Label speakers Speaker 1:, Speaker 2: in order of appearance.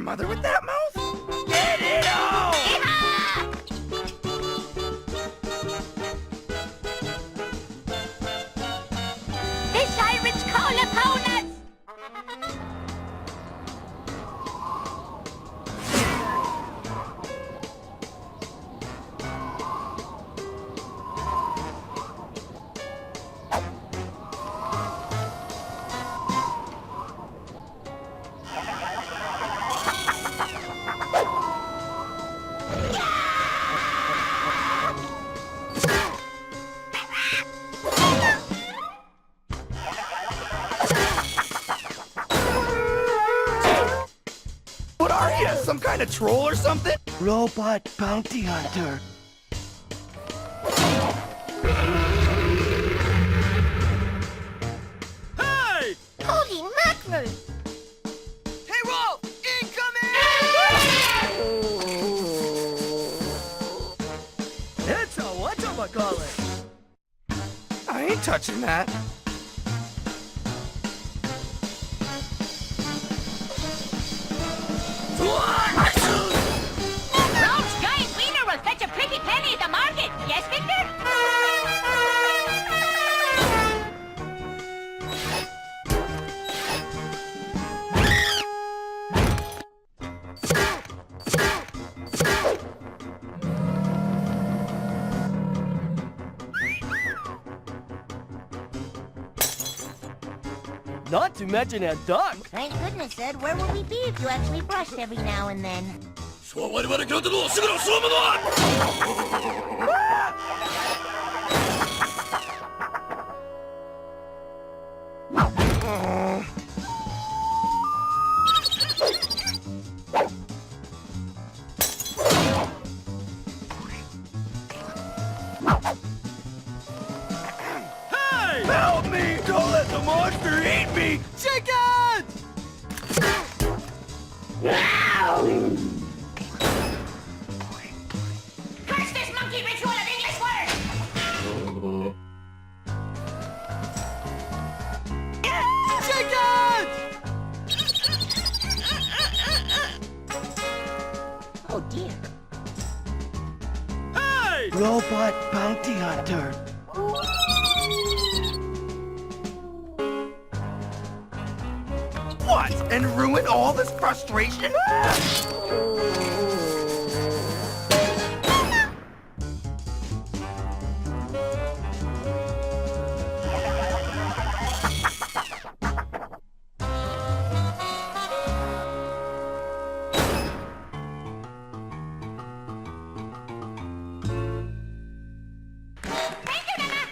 Speaker 1: mother with that mouth? Get it on!
Speaker 2: The sirens call upon us!
Speaker 1: What are you, some kind of troll or something?
Speaker 3: Robot bounty hunter.
Speaker 1: Hey!
Speaker 2: Holy mackerel!
Speaker 1: Hey, Wolf! Incoming!
Speaker 3: It's a whatchamacallit.
Speaker 1: I ain't touching that.
Speaker 2: Roach giant wiener will fetch a pretty penny at the market. Yes, Victor?
Speaker 3: Not to mention a duck.
Speaker 2: Thank goodness, Ed. Where would we be if you actually brushed every now and then?
Speaker 4: 我々が京都のすぐのそのものは
Speaker 1: Hey! Help me! Don't let the monster eat me!
Speaker 3: Chicken!
Speaker 2: Curse this monkey ritual of English words!
Speaker 3: Chicken!
Speaker 2: Oh, dear.
Speaker 1: Hey!
Speaker 3: Robot bounty hunter.
Speaker 1: What? And ruin all this frustration?
Speaker 2: Thank you, Nana!